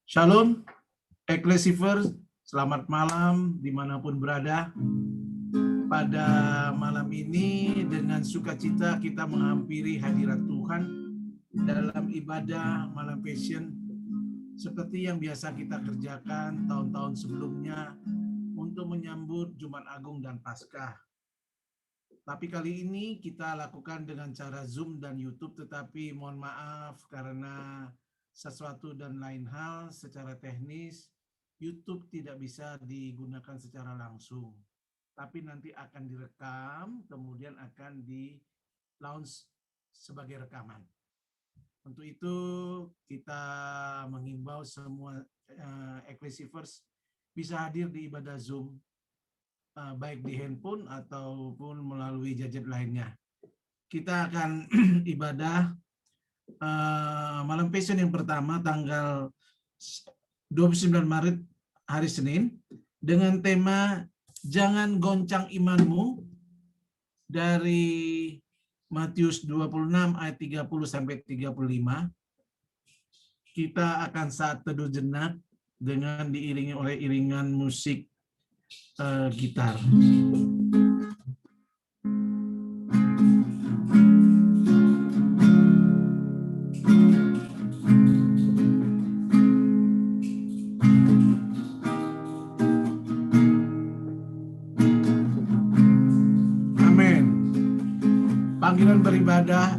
Shalom, Ecclesivers, selamat malam dimanapun berada. Pada malam ini dengan sukacita kita menghampiri hadirat Tuhan dalam ibadah malam Passion seperti yang biasa kita kerjakan tahun-tahun sebelumnya untuk menyambut Jumat Agung dan Paskah. Tapi kali ini kita lakukan dengan cara Zoom dan YouTube, tetapi mohon maaf karena sesuatu dan lain hal secara teknis YouTube tidak bisa digunakan secara langsung. Tapi nanti akan direkam, kemudian akan di-launch sebagai rekaman. Untuk itu kita mengimbau semua Ecclesivers bisa hadir di ibadah Zoom, baik di handphone ataupun melalui gadget lainnya. Kita akan ibadah malam Passion yang pertama tanggal 29 Maret hari Senin dengan tema Jangan Goncang Imanmu dari Matius 26 ayat 30 sampai 35. Kita akan saat teduh jenak dengan diiringi oleh iringan musik gitar. Amin. Panggilan beribadah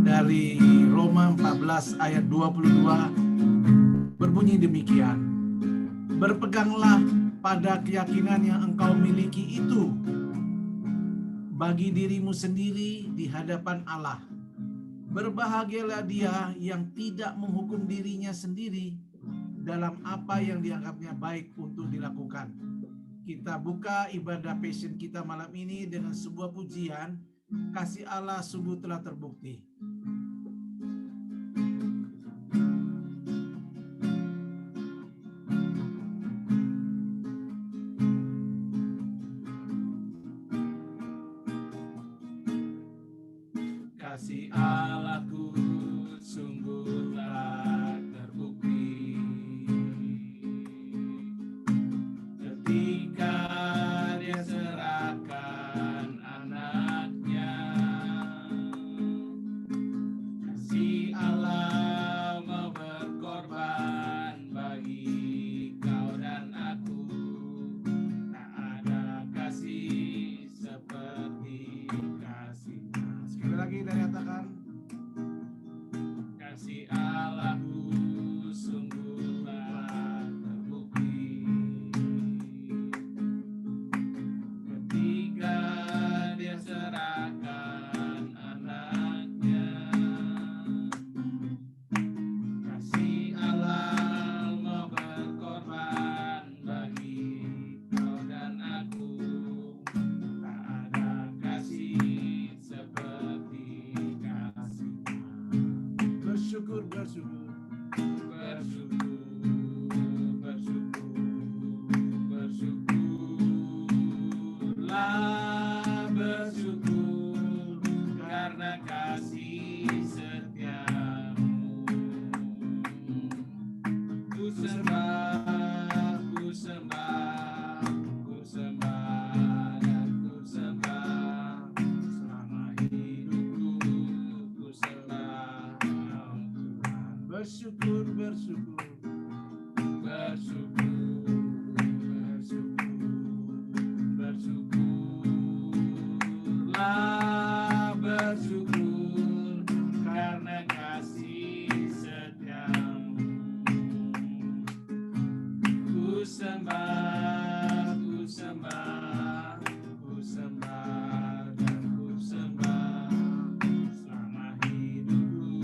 dari Roma 14 ayat 22 berbunyi demikian. Berpeganglah pada keyakinan yang engkau miliki itu bagi dirimu sendiri di hadapan Allah. Berbahagialah dia yang tidak menghukum dirinya sendiri dalam apa yang dianggapnya baik untuk dilakukan. Kita buka ibadah Passion kita malam ini dengan sebuah pujian, kasih Allah sungguh telah terbukti. Kasih Allahku sungguh telah terbukti ketika Dia serahkan anaknya. Kasih Allah mau berkorban bagi kau dan aku. Tak ada kasih seperti kasih-Nya. Sekali lagi dari katakan, kasih Allahku sungguh telah terbukti ketika Dia serahkan anaknya. Kasih Allah mau berkorban bagi kau dan aku. Tak ada kasih seperti kasih-Nya. Bersyukur, bersyukur, bersyukur, bersyukur, bersyukurlah, bersyukur karena kasih setiamu. Ku sembah, ku sembah, ku sembah dan ku sembah selama hidupku. Ku sembah Kau Tuhan. Bersyukur, bersyukur, bersyukur, bersyukur, bersyukurlah, bersyukur karena kasih setiamu. Ku sembah, ku sembah, ku sembah dan ku sembah selama hidupku.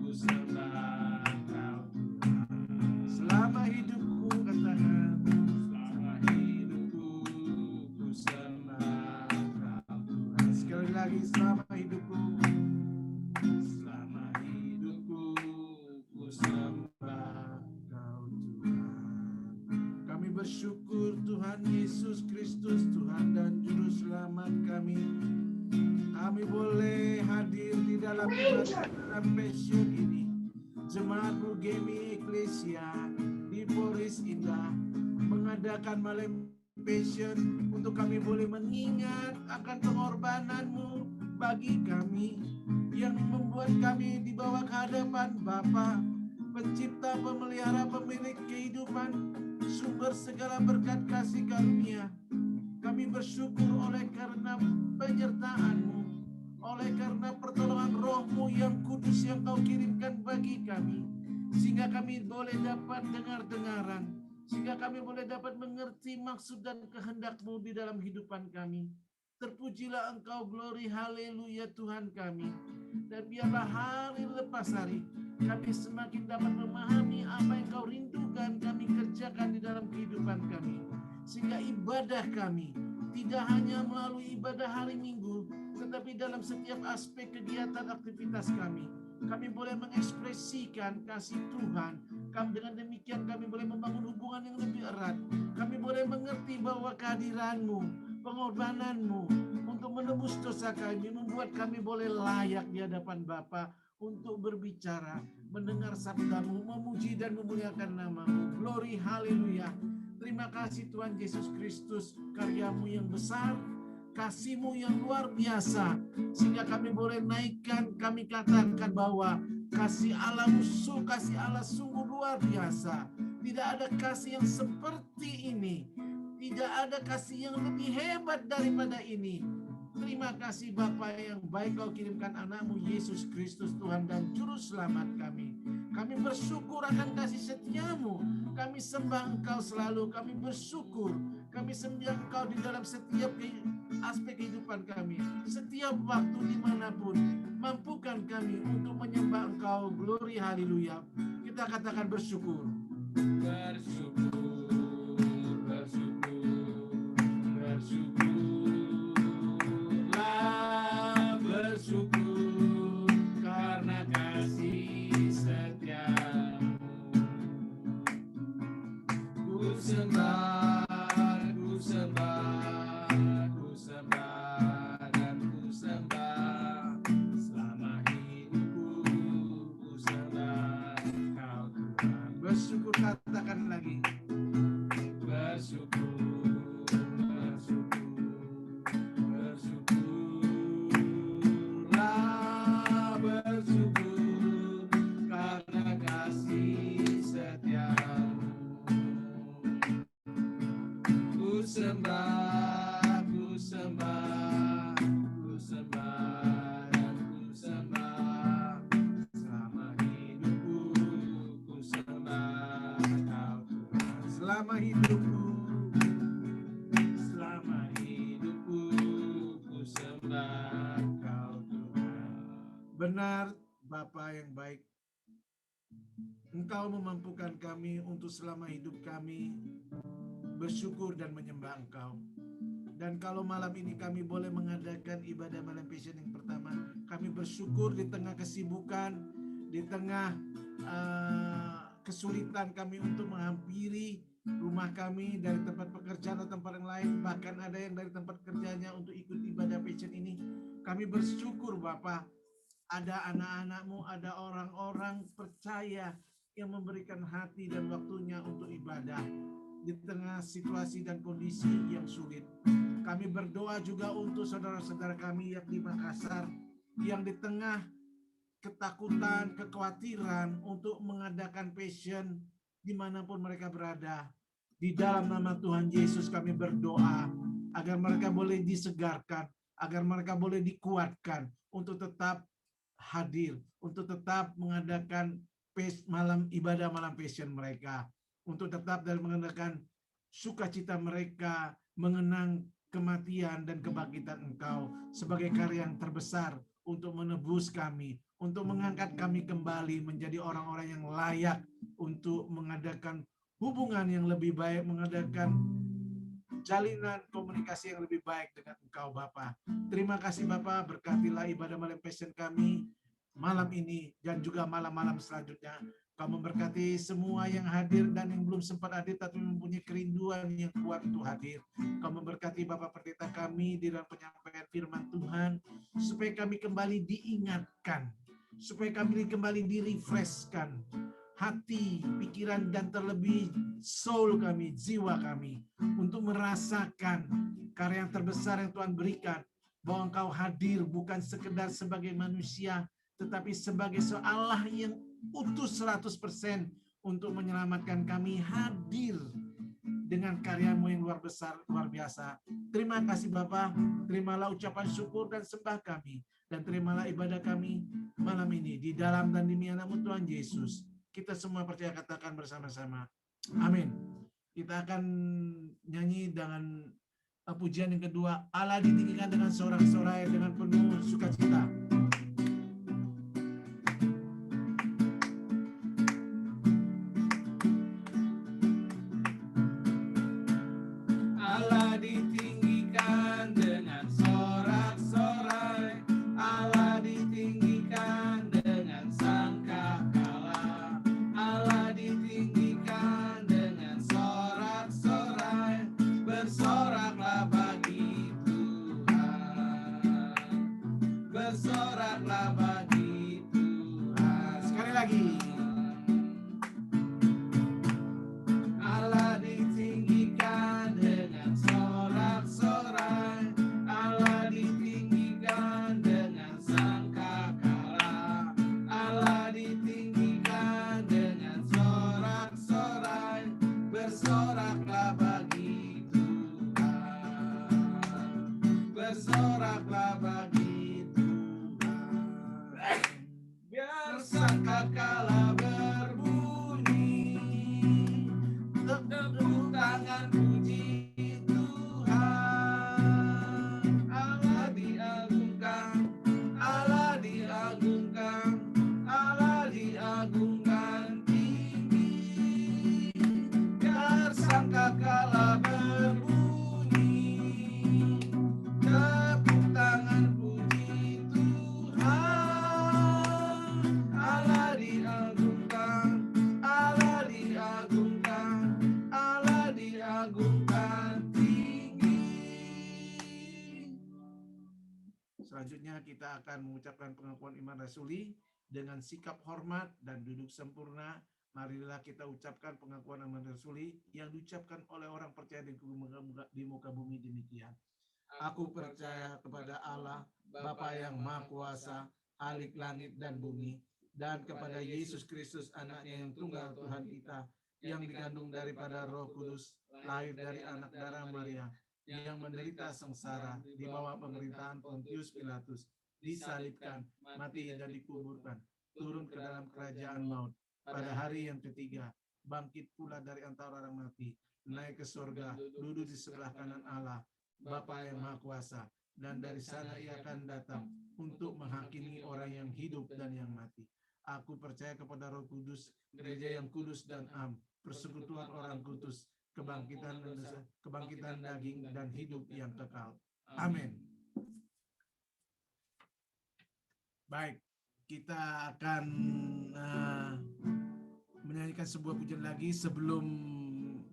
Ku sembah Kau Tuhan. Selama hidupku, katakan, selama hidupku ku sembah Kau Tuhan. Sekali lagi, selama hidupku, selama hidupku ku sembah Kau Tuhan. Kami bersyukur Tuhan Yesus Kristus, Tuhan dan Juru Selamat kami. Kami boleh hadir di dalam ibadah Passion ini. Jemaatmu UGMI Eklesia di Polres Indah mengadakan malam passion untuk kami boleh mengingat akan pengorbananmu bagi kami yang membuat kami dibawa ke hadapan Bapa, Pencipta, Pemelihara, Pemilik kehidupan, sumber segala berkat kasih karunia. Kami bersyukur oleh karena penyertaan-Mu, oleh karena pertolongan Roh-Mu yang kudus yang Kau kirimkan bagi kami, sehingga kami boleh dapat dengar-dengaran, sehingga kami boleh dapat mengerti maksud dan kehendak-Mu di dalam kehidupan kami. Terpujilah Engkau, glory, haleluya Tuhan kami. Dan biarlah hari lepas hari kami semakin dapat memahami apa yang Kau rindukan kami kerjakan di dalam kehidupan kami. Sehingga ibadah kami tidak hanya melalui ibadah hari Minggu, tetapi dalam setiap aspek kegiatan aktivitas kami boleh mengekspresikan kasih Tuhan. Dengan demikian kami boleh membangun hubungan yang lebih erat. Kami boleh mengerti bahwa kehadiran-Mu, pengorbanan-Mu untuk menebus dosa kami membuat kami boleh layak di hadapan Bapa untuk berbicara, mendengar sabda-Mu, memuji dan memuliakan nama-Mu. Glory, haleluya. Terima kasih Tuhan Yesus Kristus, karya-Mu yang besar, kasih-Mu yang luar biasa, sehingga kami boleh naikkan, kami katakan bahwa kasih Allah sungguh luar biasa. Tidak ada kasih yang seperti ini. Tidak ada kasih yang lebih hebat daripada ini. Terima kasih Bapa yang baik, Kau kirimkan anak-Mu Yesus Kristus, Tuhan dan Juru Selamat kami. Kami bersyukur akan kasih setia-Mu. Kami sembah Engkau selalu. Kami bersyukur. Kami sembah Engkau di dalam setiap aspek kehidupan kami. Setiap waktu dimanapun. Mampukan kami untuk menyembah Engkau. Glory, haleluya. Kita katakan bersyukur. Bersyukur, bersyukur, bersyukurlah, bersyukur karena kasih setia-Mu. Ku sembah, ku sembah, ku sembah dan ku sembah. Selama hidupku ku sembah Kau Tuhan. Bersyukur, katakan lagi. Bersyukur, bersyukur, bersyukurlah, bersyukur karena kasih setia-Mu. Ku sembah, ku sembah, ku sembah dan ku sembah. Selama hidupku ku sembah Kau Tuhan. Selama hidupku ku sembah Kau Tuhan. Benar Bapa yang baik, Engkau memampukan kami untuk selama hidup kami bersyukur dan menyembah Engkau. Dan kalau malam ini kami boleh mengadakan ibadah malam passion yang pertama, kami bersyukur di tengah kesibukan, di tengah kesulitan kami untuk menghampiri rumah kami dari tempat pekerjaan atau tempat yang lain, bahkan ada yang dari tempat kerjanya untuk ikut ibadah passion ini. Kami bersyukur Bapa, ada anak-anak-Mu, ada orang-orang percaya yang memberikan hati dan waktunya untuk ibadah di tengah situasi dan kondisi yang sulit. Kami berdoa juga untuk saudara-saudara kami yang di Makassar, yang di tengah ketakutan, kekhawatiran untuk mengadakan passion dimanapun mereka berada. Di dalam nama Tuhan Yesus kami berdoa agar mereka boleh disegarkan, agar mereka boleh dikuatkan untuk tetap hadir, untuk tetap mengadakan malam ibadah malam passion mereka, untuk tetap dan mengadakan sukacita mereka mengenang kematian dan kebangkitan Engkau sebagai karya yang terbesar untuk menebus kami, untuk mengangkat kami kembali menjadi orang-orang yang layak untuk mengadakan hubungan yang lebih baik, mengadakan jalinan komunikasi yang lebih baik dengan Engkau Bapa. Terima kasih Bapa, berkatilah ibadah malam passion kami malam ini dan juga malam-malam selanjutnya. Kau memberkati semua yang hadir dan yang belum sempat hadir tapi mempunyai kerinduan yang kuat untuk hadir. Kau memberkati Bapak Pendeta kami di dalam penyampaian firman Tuhan, supaya kami kembali diingatkan, supaya kami kembali direfreshkan, hati, pikiran, dan terlebih soul kami, jiwa kami, untuk merasakan karya yang terbesar yang Tuhan berikan, bahwa Engkau hadir bukan sekedar sebagai manusia, tetapi sebagai Allah yang utuh 100% untuk menyelamatkan kami, hadir dengan karya-Mu yang luar besar, luar biasa. Terima kasih Bapa, terimalah ucapan syukur dan sembah kami, dan terimalah ibadah kami malam ini, di dalam dan demi nama Tuhan Yesus. Kita semua percaya katakan bersama-sama, amin. Kita akan nyanyi dengan pujian yang kedua, Allah ditinggikan dengan sorak-sorai dengan penuh sukacita. Selanjutnya kita akan mengucapkan pengakuan iman rasuli dengan sikap hormat dan duduk sempurna. Marilah kita ucapkan pengakuan iman rasuli yang diucapkan oleh orang percaya di muka bumi demikian. Aku percaya kepada Allah, Bapa yang Maha Kuasa, Khalik langit dan bumi, dan kepada Yesus Kristus, Anaknya yang tunggal Tuhan kita, yang dikandung daripada Roh Kudus, lahir dari anak darah Maria, yang menderita sengsara di bawah pemerintahan Pontius Pilatus, disalibkan, mati dan dikuburkan, turun ke dalam kerajaan maut, pada hari yang ketiga, bangkit pula dari antara orang mati, naik ke surga, duduk di sebelah kanan Allah, Bapa yang Maha Kuasa, dan dari sana Ia akan datang untuk menghakimi orang yang hidup dan yang mati. Aku percaya kepada Roh Kudus, gereja yang kudus dan am, persekutuan orang kudus, kebangkitan daging dan hidup yang kekal. Amin. Baik, kita akan menyanyikan sebuah pujian lagi sebelum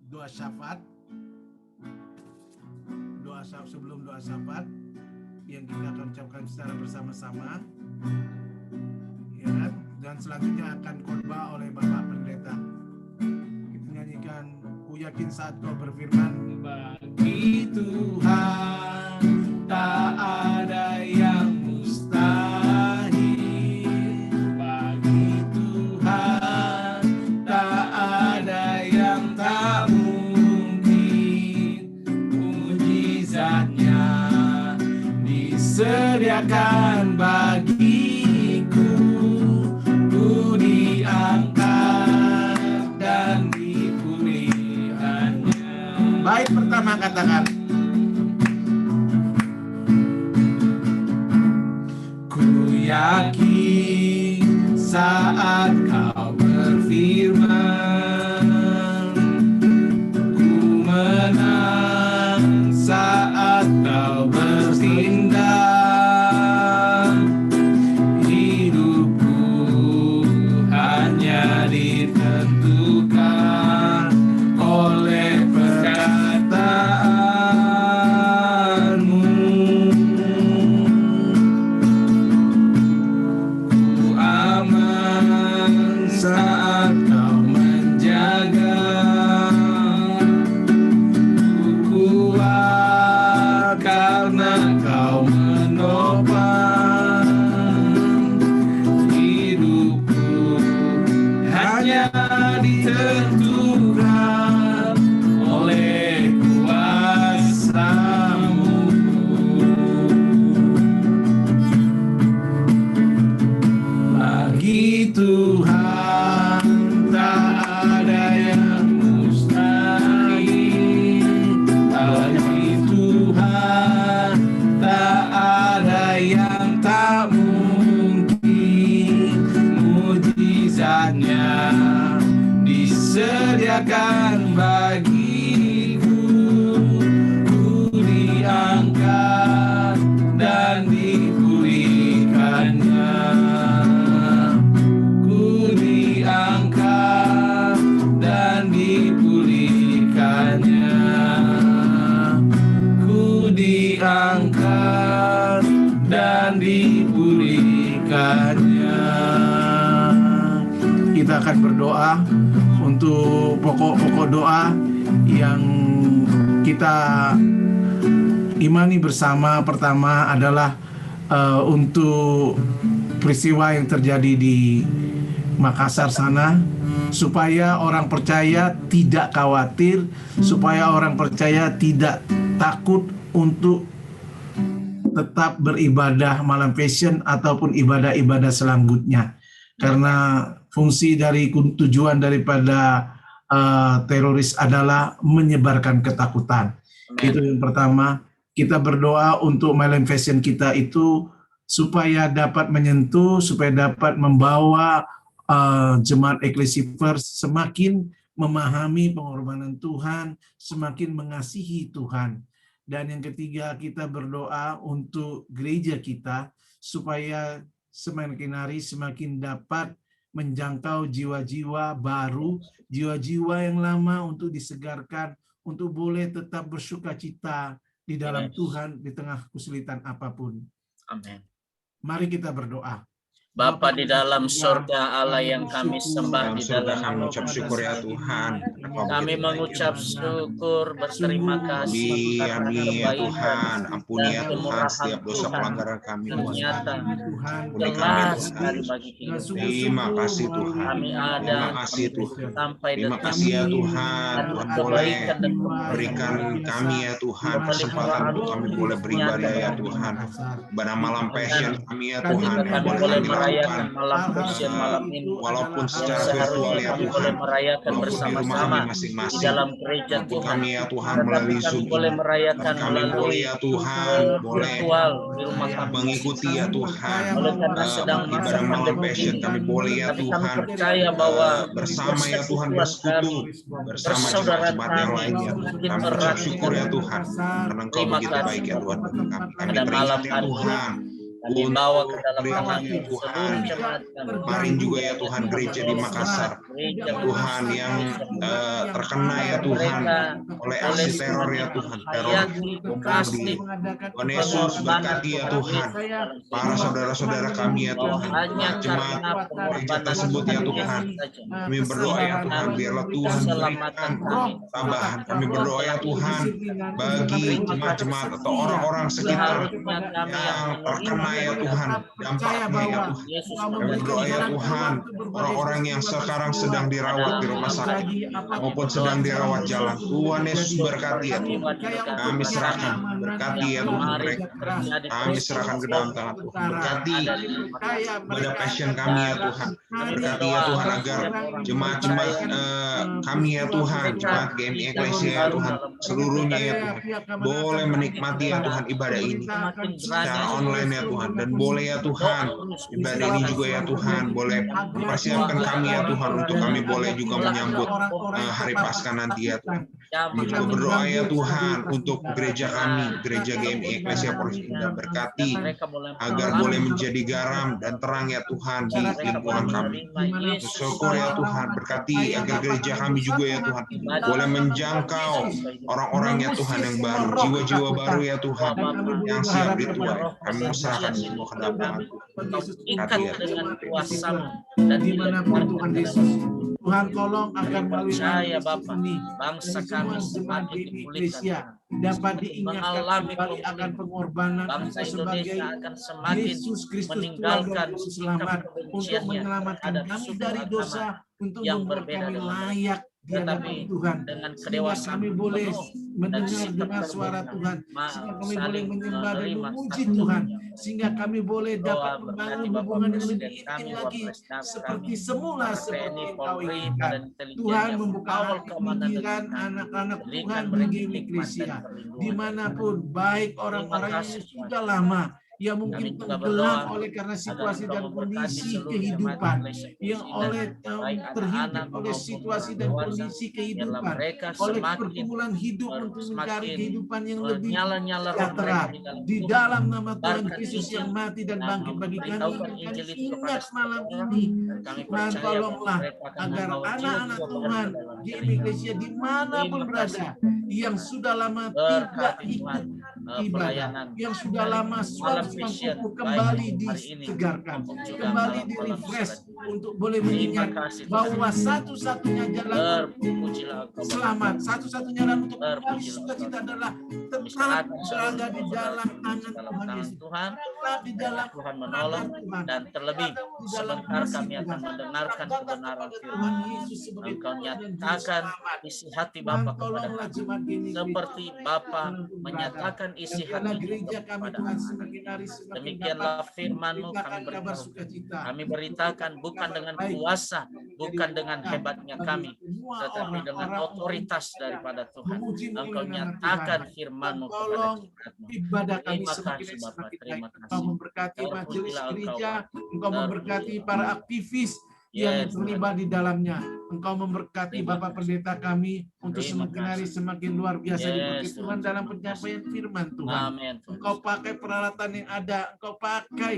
doa syafaat. Sebelum doa syafaat yang kita akan ucapkan secara bersama-sama, ya kan? Dan selanjutnya akan khotbah oleh Bapak Pendeta. Kita nyanyikan Ku Yakin Saat Kau Berfirman. Bagi Tuhan tak ada yang mustahil, bagi Tuhan tak ada yang tak mungkin. Mujizatnya disediakan bagiku, ku diangkat dan dipulihkannya. Baik, pertama katakan, ku yakin saat kau berfirman, ku menang saat kau bertindak. Hidupku hanya ditentukan oleh perkataanmu. Ku aman saat kau ditentukan oleh kuasa-Mu. Bagi Tuhan tak ada yang mustahil, bagi Tuhan tak ada yang tak mungkin. Mujizatnya disediakan bagiku, ku diangkat dan dipulihkannya, ku diangkat dan dipulihkannya, ku diangkat dan dipulihkannya. Kita akan berdoa untuk pokok-pokok doa yang kita imani bersama. Pertama adalah untuk peristiwa yang terjadi di Makassar sana, supaya orang percaya tidak khawatir, supaya orang percaya tidak takut untuk tetap beribadah malam passion ataupun ibadah-ibadah selanjutnya. Karena fungsi dari tujuan daripada teroris adalah menyebarkan ketakutan. Itu yang pertama. Kita berdoa untuk malam fashion kita itu supaya dapat menyentuh, supaya dapat membawa jemaat Ecclesifers semakin memahami pengorbanan Tuhan, semakin mengasihi Tuhan. Dan yang ketiga, kita berdoa untuk gereja kita supaya semakin hari semakin dapat menjangkau jiwa-jiwa baru, jiwa-jiwa yang lama untuk disegarkan, untuk boleh tetap bersukacita di dalam Tuhan di tengah kesulitan apapun. Amin. Mari kita berdoa. Bapa di dalam surga, Allah yang kami sembah di dalam kami mengucap syukur ya Tuhan. Kami mengucap syukur, berterima kasih karena ya Tuhan, kebaikan ampuni ya dan Tuhan setiap kemurahan dosa Tuhan. pelanggaran kami. Ternyata Ampuni kami jelas Tuhan. sekali bagi kehidupan. Terima kasih Tuhan. Kami ada, Terima kasih kami Tuhan. sampai Terima detik kasih ya ini. Tuhan. Karena Tuhan boleh kebaikan dan kemurahan berikan kami ya Tuhan kesempatan untuk kami boleh beribadah ya Tuhan. Pada malam passion kami ya Tuhan yang kami boleh boleh kami merayakan lakukan. malam passion malam ini. Walaupun secara Yang virtual seharusnya ya kami Tuhan, boleh merayakan walaupun di rumah bersama-sama kami di masing-masing, dalam gereja maupun Tuhan. kami ya Tuhan Tetapi melalui kami Zoom boleh ini, merayakan kami boleh melalui ya Tuhan, boleh virtual di rumah kami. mengikuti ya Tuhan Oleh karena sedang masa ibadah malam pandemi passion, ini, kami boleh ya tapi kami Tuhan percaya bahwa bersama ya Tuhan persekutuan bersekutu kami, bersama persaudaraan jemaat-jemaat yang kami lain ya Tuhan. semakin Kami erat ucap syukur ya dengan Tuhan karena Engkau Terima begitu kasih, baik ya Tuhan bagi kami. Kami pada malam teringat ya hari Tuhan kami untuk bawa ke dalam gereja tangan ya Tuhan. seluruh jemaat kami. Kemarin juga ya Tuhan gereja di Makassar Gereja Tuhan yang terkena ya Tuhan oleh aksi teror ya Tuhan, teror bom bunuh. Tuhan Yesus berkati ya Tuhan para saudara-saudara kami ya Tuhan, jemaat gereja tersebut ya Tuhan. Kami berdoa ya Tuhan biarlah Tuhan berikan tambahan. Kami berdoa ya Tuhan bagi jemaat-jemaat atau orang-orang sekitar yang terkena ya Tuhan dampaknya ya Tuhan. Kami berdoa ya Tuhan orang-orang yang sekarang sedang dirawat di rumah sakit maupun sedang dirawat jalan. Tuhan Yesus berkati ya Tuhan. Kami serahkan berkati ya Tuhan mereka. Kami serahkan ke dalam tangan Tuhan. Berkati pada passion kami ya Tuhan. Berkati ya Tuhan agar jemaat-jemaat kami ya Tuhan, jemaat GMI Eklesia ya Tuhan, seluruhnya ya Tuhan, boleh menikmati ya Tuhan ibadah ini secara online ya Tuhan, dan boleh ya Tuhan ibadah ini juga ya Tuhan boleh mempersiapkan kami ya Tuhan untuk kami boleh juga menyambut hari Paskah nanti ya Tuhan. Kami juga berdoa ya Tuhan untuk gereja kami, gereja GMI Eklesia Polres Indah, berkati agar boleh menjadi garam dan terang ya Tuhan di lingkungan kami. Syukur ya Tuhan, berkati agar gereja kami juga ya Tuhan boleh menjangkau orang-orang ya Tuhan yang baru, jiwa-jiwa baru ya Tuhan yang siap dituai. Kami serahkan semua ke dalam tangan Tuhan. Ikat dengan kuasa-Mu dan dimanapun Tuhan Yesus Tuhan tolong agar melalui percaya renungan Bapa, ini bangsa dari semua kami jemaat semakin GMI dipulihkan, Iglesia Tuhan. dapat Semakin diingatkan mengalami kembali akan pemulihan. pengorbanan Bangsa Engkau sebagai Indonesia akan semakin Yesus Kristus Tuhan dan meninggalkan Juru sikap Selamat untuk kebenciannya menyelamatkan terhadap kami suku dari agama dosa, untuk yang membuat berbeda kami dengan mereka. layak di hadapan Tetapi Tuhan, dengan sehingga kedewasaan kami boleh penuh dan mendengar sikap dengar suara terbuka, Tuhan, sehingga kami boleh saling menyembah dan menerima memuji satu Tuhan, yang lain. sehingga kami boleh Doa dapat berkati membangun Bapak hubungan yang Presiden lebih intim kami, lagi Wapresiden seperti kami, semula, para seperti TNI, yang Kau Polri, inginkan. Badan Intelijen Tuhan yang membuka mengawal hati keamanan negeri pikiran kami. anak-anak Berikan Tuhan di mereka GMI hikmat dan Iglesia, perlindungan. dimanapun, baik Terima orang-orang yang kasih Tuhan. sudah lama yang Kami mungkin juga tenggelam berdoa oleh karena agar situasi Engkau dan memberkati kondisi seluruh jemaat kehidupan, Indonesia yang ini, oleh baik terhimpit anak-anak oleh maupun situasi orang dan dewasa, kondisi biarlah kehidupan, mereka oleh semakin pergumulan hidup untuk mencari semakin kehidupan yang lebih menyala-nyala roh sejahtera. mereka di dalam Di Tuhan. dalam nama Tuhan Barkan Yesus Injil yang mati dan dan bangkit bagi kami memberitahukan Injil itu kepada ingat malam setiap orang, ini. dan kami Tuhan percaya bahwa tolonglah mereka akan agar membawa anak-anak jiwa-jiwa baru Tuhan ke dalam di cerita. Iglesia dimanapun Terima kasih berada, yang Tuhan. sudah lama tidak Berkati Tuhan ikut ibadah, pelayanan yang sudah dari lama malam suam-suam vision, kuku baik kembali hari ini disegarkan, maupun juga kembali malam-malam di-refresh selanjutnya. untuk boleh Terima mengingat kasih Tuhan. bahwa satu-satunya jalan Berpujilah Engkau Bapa. selamat, satu-satunya jalan untuk kembali Berpujilah Engkau sukacita Tuhan. adalah Kami tetap serahkan seluruh berada di saudara dalam kami tangan dalam Tuhan tangan Yesus, Tuhan. tetap di dalam Tuhan tangan menolong, Tuhan, dan terlebih tetap di dalam sebentar kasih kami akan Tuhan, mendengarkan tetap datang kebenaran kepada firman. Tuhan Yesus sebagai Engkau Tuhan dan Juru nyatakan Selamat. isi hati Tuhan Bapa kepada tolonglah kami, jemaat ini seperti Bapa dimanapun berada. menyatakan Dan isi biarlah hati gereja juga kami kepada Tuhan anak. semakin hari semakin dapat Demikianlah firman-Mu kami memberitakan kabar beritahu. sukacita. Kami beritakan bukan Kabar dengan baik kuasa, menjadi bukan dengan berkat hebatnya bagi kami, semua tetapi dengan orang-orang otoritas untuk daripada Tuhan. memuji Engkau mengenai nama nyatakan Tuhan. Dan firman-Mu kepada tolong jemaat-Mu. ibadah kami Terima semakin kasih hari Bapa, semakin baik. terima Engkau kasih. memberkati majelis Terpujilah Engkau gereja, Bapa. Engkau memberkati Terpujilah. para aktivis yang Yes, Tuhan. terlibat di dalamnya. Engkau memberkati Terima Bapak kasih. Pendeta kami untuk Terima semakin hari kasih. semakin luar biasa Yes, dipakai Tuhan. Tuhan dalam Terima penyampaian kasih. firman Tuhan. Amin. Tuhan. Engkau pakai peralatan yang ada, Engkau pakai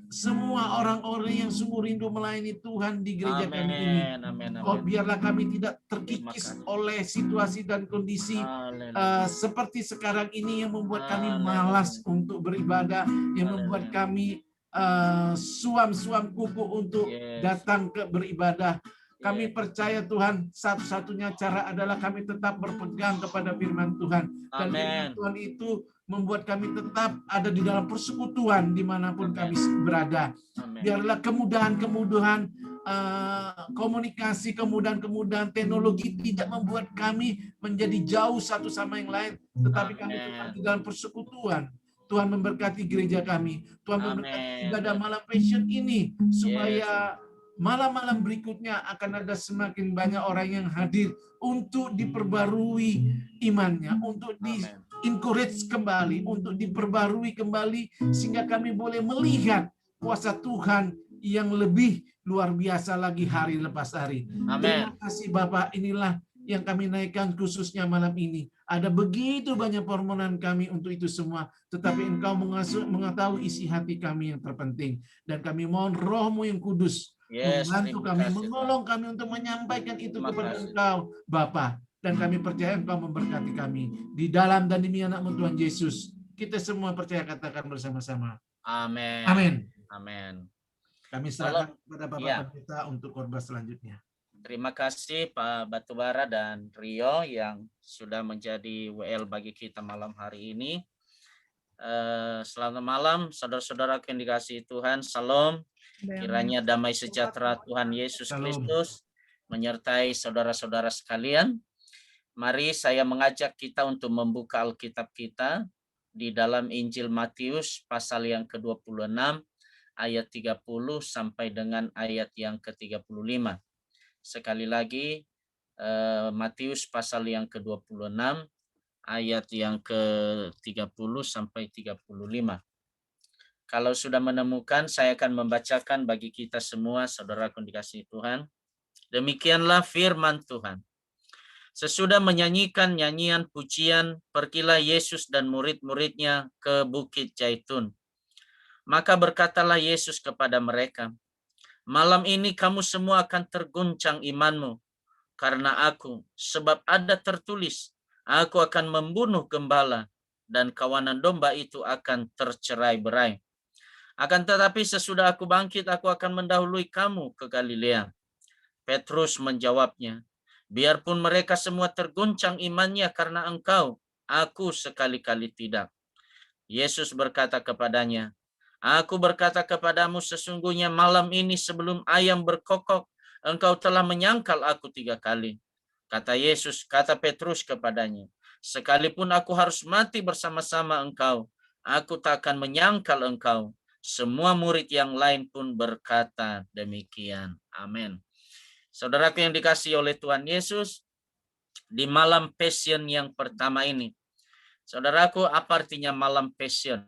semua orang-orang yang sungguh rindu melayani Tuhan di gereja kami ini. Amin. Amin. Oh, Amin. biarlah kami tidak Terima terkikis kasih. oleh situasi dan kondisi Haleluya. seperti sekarang ini yang membuat kami Haleluya. malas untuk beribadah, yang membuat Haleluya. kami suam-suam kuku untuk Yes. datang ke beribadah. Kami Yes. percaya Tuhan, satu-satunya cara adalah kami tetap berpegang kepada firman Tuhan. Dan firman Amin. Tuhan itu membuat kami tetap ada di dalam persekutuan dimanapun Amin. kami berada. Amin. Biarlah kemudahan-kemudahan komunikasi, kemudahan-kemudahan teknologi tidak membuat kami menjadi jauh satu sama yang lain, tetapi kami tetap di dalam persekutuan. Tuhan memberkati gereja kami. Tuhan memberkati ibadah malam passion ini, supaya malam-malam berikutnya akan ada semakin banyak orang yang hadir untuk diperbarui imannya, untuk di-encourage kembali, untuk diperbarui kembali, sehingga kami boleh melihat kuasa Tuhan yang lebih luar biasa lagi hari lepas hari. Amin. Terima kasih Bapak, inilah yang kami naikkan khususnya malam ini. Ada begitu banyak permohonan kami untuk itu semua, tetapi Engkau mengetahui isi hati kami yang terpenting. Dan kami mohon Roh-Mu yang kudus membantu kami, menolong kami untuk menyampaikan itu kepada Engkau, Bapa. Dan kami percaya Engkau memberkati kami di dalam dan demi anak-Mu Tuhan Yesus. Kita semua percaya, katakan bersama-sama. Amin. Amin. Amin. Kami serahkan kepada Bapak Pendeta untuk khotbah selanjutnya. Terima kasih Pak Batubara dan Rio yang sudah menjadi WL bagi kita malam hari ini. Selamat malam saudara-saudara yang dikasihi Tuhan. Salam. Kiranya damai sejahtera Tuhan Yesus Kristus menyertai saudara-saudara sekalian. Mari saya mengajak kita untuk membuka Alkitab kita di dalam Injil Matius pasal yang ke-26 ayat 30 sampai dengan ayat yang ke-35. Sekali lagi, Matius pasal yang ke-26 ayat yang ke-30 sampai 35. Kalau sudah menemukan, saya akan membacakan bagi kita semua, saudara yang dikasihi Tuhan. Demikianlah firman Tuhan. Sesudah menyanyikan nyanyian pujian, pergilah Yesus dan murid-muridnya ke Bukit Zaitun. Maka berkatalah Yesus kepada mereka, malam ini kamu semua akan terguncang imanmu karena aku, sebab ada tertulis, aku akan membunuh gembala dan kawanan domba itu akan tercerai-berai. Akan tetapi sesudah aku bangkit, aku akan mendahului kamu ke Galilea. Petrus menjawabnya, biarpun mereka semua terguncang imannya karena engkau, aku sekali-kali tidak. Yesus berkata kepadanya, aku berkata kepadamu sesungguhnya malam ini sebelum ayam berkokok, engkau telah menyangkal aku 3 kali. Kata Petrus kepadanya, sekalipun aku harus mati bersama-sama engkau, aku tak akan menyangkal engkau. Semua murid yang lain pun berkata demikian. Amin. Saudaraku yang dikasihi oleh Tuhan Yesus, di malam Passion yang pertama ini, saudaraku, apa artinya malam Passion?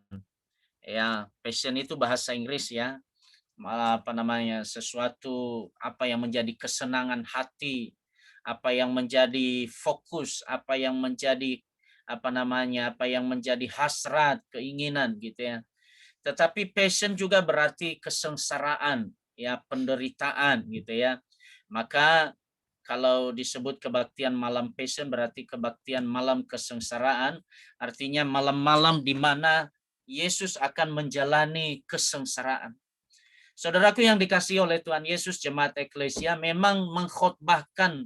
Ya, Passion itu bahasa Inggris ya, apa namanya, sesuatu apa yang menjadi kesenangan hati, apa yang menjadi fokus, apa yang menjadi apa namanya, apa yang menjadi hasrat, keinginan gitu ya. Tetapi passion juga berarti kesengsaraan, ya, penderitaan gitu ya. Maka kalau disebut kebaktian malam passion berarti kebaktian malam kesengsaraan, artinya malam-malam di mana Yesus akan menjalani kesengsaraan. Saudaraku yang dikasihi oleh Tuhan Yesus, jemaat eklesia memang mengkhotbahkan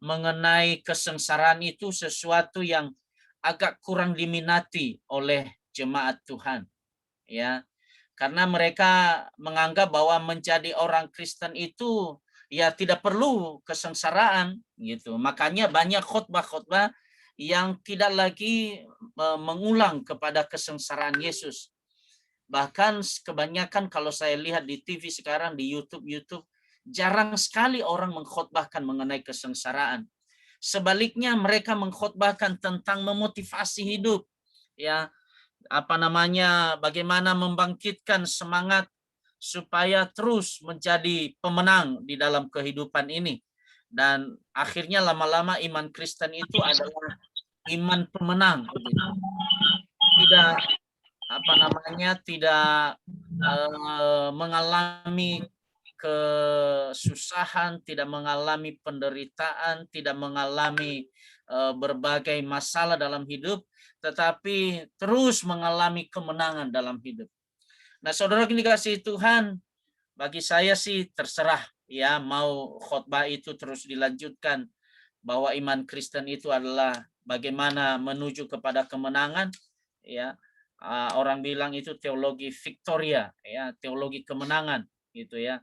mengenai kesengsaraan itu sesuatu yang agak kurang diminati oleh jemaat Tuhan. Ya, karena mereka menganggap bahwa menjadi orang Kristen itu ya tidak perlu kesengsaraan gitu. Makanya banyak khotbah-khotbah yang tidak lagi mengulang kepada kesengsaraan Yesus. Bahkan kebanyakan kalau saya lihat di TV sekarang, di YouTube, jarang sekali orang mengkhotbahkan mengenai kesengsaraan. Sebaliknya mereka mengkhotbahkan tentang memotivasi hidup, ya, apa namanya, bagaimana membangkitkan semangat supaya terus menjadi pemenang di dalam kehidupan ini. Dan akhirnya lama-lama iman Kristen itu adalah iman pemenang. Tidak apa namanya, tidak mengalami kesusahan, tidak mengalami penderitaan, tidak mengalami berbagai masalah dalam hidup, tetapi terus mengalami kemenangan dalam hidup. Nah, saudara yang dikasihi Tuhan, bagi saya sih terserah ya, mau khotbah itu terus dilanjutkan bahwa iman Kristen itu adalah bagaimana menuju kepada kemenangan, ya. Orang bilang itu teologi Victoria, ya, teologi kemenangan gitu ya.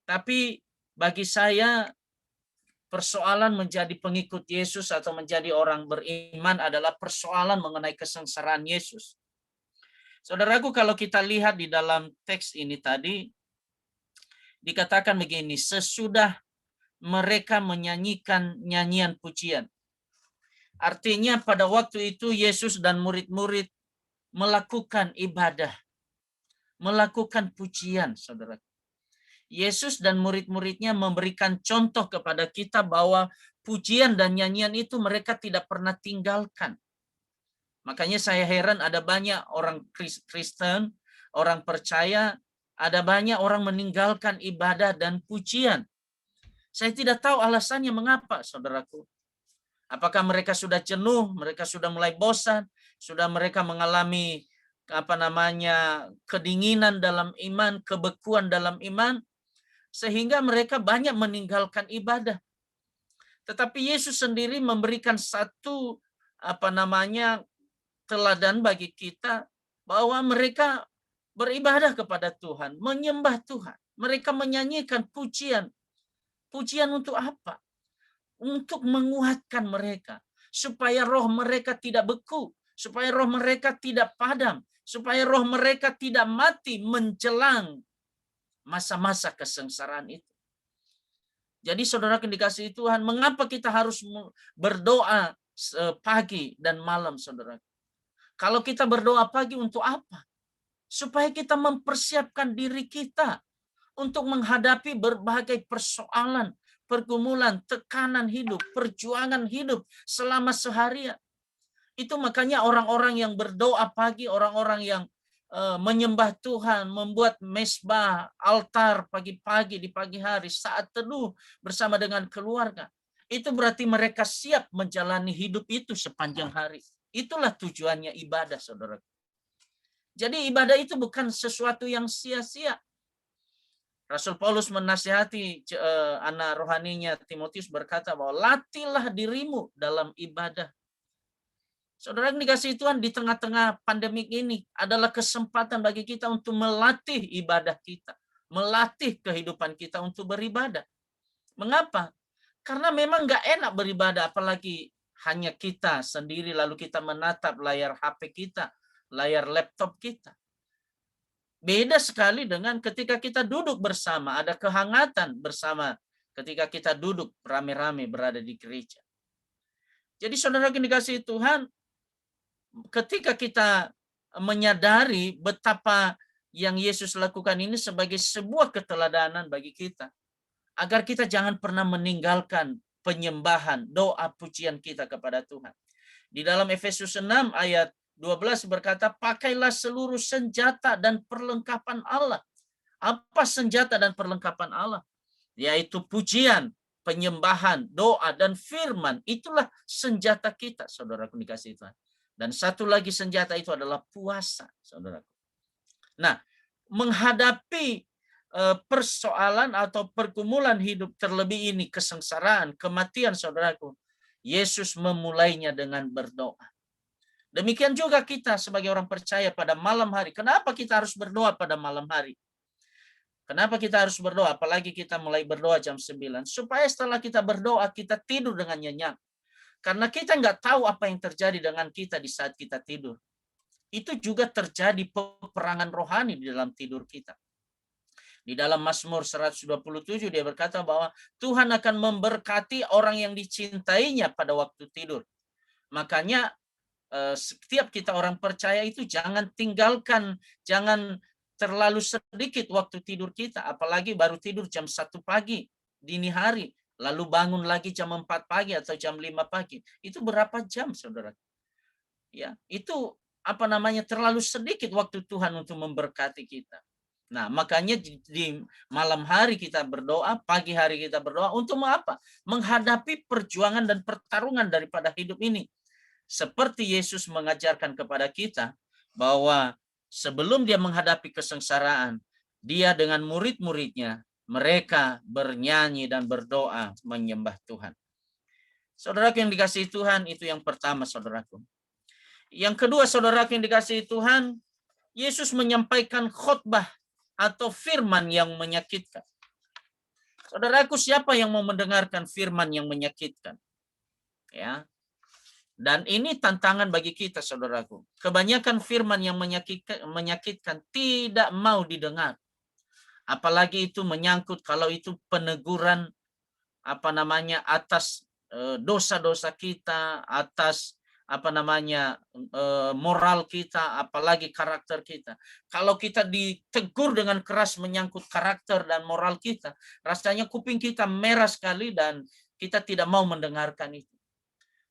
Tapi bagi saya persoalan menjadi pengikut Yesus atau menjadi orang beriman adalah persoalan mengenai kesengsaraan Yesus. Saudaraku, kalau kita lihat di dalam teks ini tadi, dikatakan begini, sesudah mereka menyanyikan nyanyian pujian. Artinya pada waktu itu Yesus dan murid-murid melakukan ibadah, melakukan pujian, saudara. Yesus dan murid-muridnya memberikan contoh kepada kita bahwa pujian dan nyanyian itu mereka tidak pernah tinggalkan. Makanya saya heran ada banyak orang Kristen, orang percaya, ada banyak orang meninggalkan ibadah dan pujian. Saya tidak tahu alasannya mengapa, saudaraku. Apakah mereka sudah jenuh, mereka sudah mulai bosan, sudah mereka mengalami apa namanya, kedinginan dalam iman, kebekuan dalam iman, sehingga mereka banyak meninggalkan ibadah. Tetapi Yesus sendiri memberikan satu apa namanya, teladan bagi kita bahwa mereka beribadah kepada Tuhan, menyembah Tuhan. Mereka menyanyikan pujian. Pujian untuk apa? Untuk menguatkan mereka, supaya roh mereka tidak beku, supaya roh mereka tidak padam, supaya roh mereka tidak mati menjelang masa-masa kesengsaraan itu. Jadi saudara yang dikasihi Tuhan, mengapa kita harus berdoa pagi dan malam, saudara? Kalau kita berdoa pagi untuk apa? Supaya kita mempersiapkan diri kita untuk menghadapi berbagai persoalan, pergumulan, tekanan hidup, perjuangan hidup selama seharian. Itu makanya orang-orang yang berdoa pagi, orang-orang yang menyembah Tuhan, membuat mesbah, altar pagi-pagi di pagi hari, saat teduh bersama dengan keluarga. Itu berarti mereka siap menjalani hidup itu sepanjang hari. Itulah tujuannya ibadah, saudara. Jadi ibadah itu bukan sesuatu yang sia-sia. Rasul Paulus menasihati anak rohaninya Timotius berkata bahwa latihlah dirimu dalam ibadah. Saudara yang dikasihi Tuhan, di tengah-tengah pandemik ini adalah kesempatan bagi kita untuk melatih ibadah kita, melatih kehidupan kita untuk beribadah. Mengapa? Karena memang nggak enak beribadah, apalagi hanya kita sendiri lalu kita menatap layar HP kita, layar laptop kita. Beda sekali dengan ketika kita duduk bersama, ada kehangatan bersama ketika kita duduk rame-rame berada di gereja. Jadi saudara yang dikasihi Tuhan, ketika kita menyadari betapa yang Yesus lakukan ini sebagai sebuah keteladanan bagi kita, agar kita jangan pernah meninggalkan penyembahan, doa pujian kita kepada Tuhan. Di dalam Efesus 6 ayat 12 berkata, pakailah seluruh senjata dan perlengkapan Allah. Apa senjata dan perlengkapan Allah? Yaitu pujian, penyembahan, doa, dan firman. Itulah senjata kita, saudaraku dikasihi Tuhan. Dan satu lagi senjata itu adalah puasa, saudaraku. Nah, menghadapi persoalan atau pergumulan hidup terlebih ini, kesengsaraan, kematian, saudaraku, Yesus memulainya dengan berdoa. Demikian juga kita sebagai orang percaya pada malam hari. Kenapa kita harus berdoa pada malam hari? Kenapa kita harus berdoa? Apalagi kita mulai berdoa jam 9. Supaya setelah kita berdoa, kita tidur dengan nyenyak. Karena kita nggak tahu apa yang terjadi dengan kita di saat kita tidur. Itu juga terjadi peperangan rohani di dalam tidur kita. Di dalam Mazmur 127 dia berkata bahwa Tuhan akan memberkati orang yang dicintainya pada waktu tidur. Makanya setiap kita orang percaya itu jangan tinggalkan, jangan terlalu sedikit waktu tidur kita, apalagi baru tidur jam 1 pagi, dini hari, lalu bangun lagi jam 4 pagi atau jam 5 pagi. Itu berapa jam, saudara? Ya, itu terlalu sedikit waktu Tuhan untuk memberkati kita. Nah, makanya di malam hari kita berdoa, pagi hari kita berdoa untuk apa? Menghadapi perjuangan dan pertarungan daripada hidup ini. Seperti Yesus mengajarkan kepada kita bahwa sebelum dia menghadapi kesengsaraan, dia dengan murid-muridnya, mereka bernyanyi dan berdoa menyembah Tuhan. Saudaraku yang dikasihi Tuhan, itu yang pertama, saudaraku. Yang kedua, saudaraku yang dikasihi Tuhan, Yesus menyampaikan khotbah atau firman yang menyakitkan. Saudaraku, siapa yang mau mendengarkan firman yang menyakitkan? Ya. Dan ini tantangan bagi kita, saudaraku. Kebanyakan firman yang menyakitkan tidak mau didengar. Apalagi itu menyangkut kalau itu peneguran atas dosa-dosa kita, atas moral kita, apalagi karakter kita. Kalau kita ditegur dengan keras menyangkut karakter dan moral kita, rasanya kuping kita merah sekali dan kita tidak mau mendengarkan itu.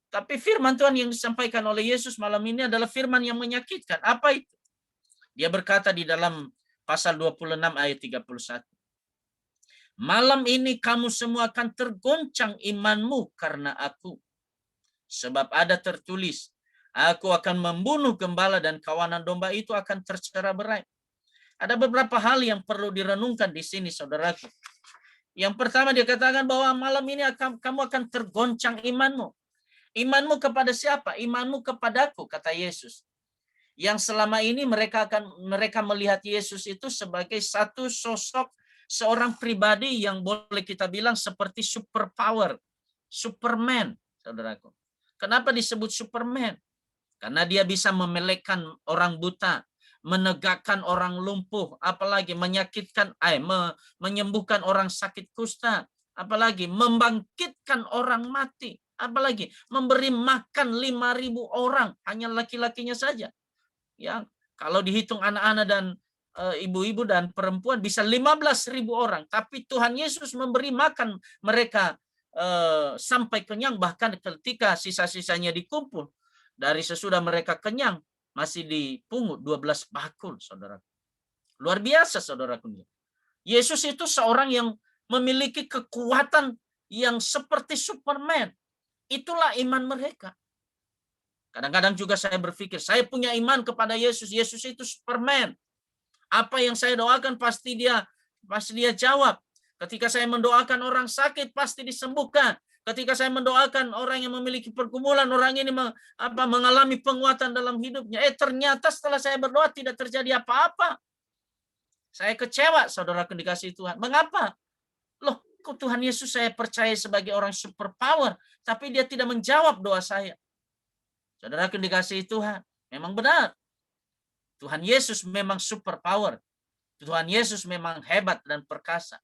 Tapi firman Tuhan yang disampaikan oleh Yesus malam ini adalah firman yang menyakitkan. Apa itu? Dia berkata di dalam pasal 26 ayat 31. Malam ini kamu semua akan tergoncang imanmu karena aku. Sebab ada tertulis, aku akan membunuh gembala dan kawanan domba itu akan tercerai-berai. Ada beberapa hal yang perlu direnungkan di sini, saudaraku. Yang pertama dia katakan bahwa malam ini kamu akan tergoncang imanmu. Imanmu kepada siapa? Imanmu kepadaku, kata Yesus. Yang selama ini mereka melihat Yesus itu sebagai satu sosok, seorang pribadi yang boleh kita bilang seperti superpower, Superman, saudaraku. Kenapa disebut Superman? Karena dia bisa memelekkan orang buta, menegakkan orang lumpuh, apalagi menyembuhkan orang sakit kusta, apalagi membangkitkan orang mati. Apalagi memberi makan 5.000 orang, hanya laki-lakinya saja. Ya, kalau dihitung anak-anak dan ibu-ibu dan perempuan bisa 15.000 orang. Tapi Tuhan Yesus memberi makan mereka sampai kenyang, bahkan ketika sisa-sisanya dikumpul dari sesudah mereka kenyang masih dipungut 12 bakul, saudara. Luar biasa, saudaraku. Yesus itu seorang yang memiliki kekuatan yang seperti Superman. Itulah iman mereka. Kadang-kadang juga saya berpikir, saya punya iman kepada Yesus. Yesus itu Superman. Apa yang saya doakan pasti dia pasti dia jawab. Ketika saya mendoakan orang sakit, pasti disembuhkan. Ketika saya mendoakan orang yang memiliki pergumulan, orang ini mengalami penguatan dalam hidupnya. Ternyata setelah saya berdoa tidak terjadi apa-apa. Saya kecewa, saudara dikasihi Tuhan. Mengapa? Loh, kok Tuhan Yesus saya percaya sebagai orang super power, tapi dia tidak menjawab doa saya. Saudara dikasihi Tuhan, memang benar. Tuhan Yesus memang super power. Tuhan Yesus memang hebat dan perkasa.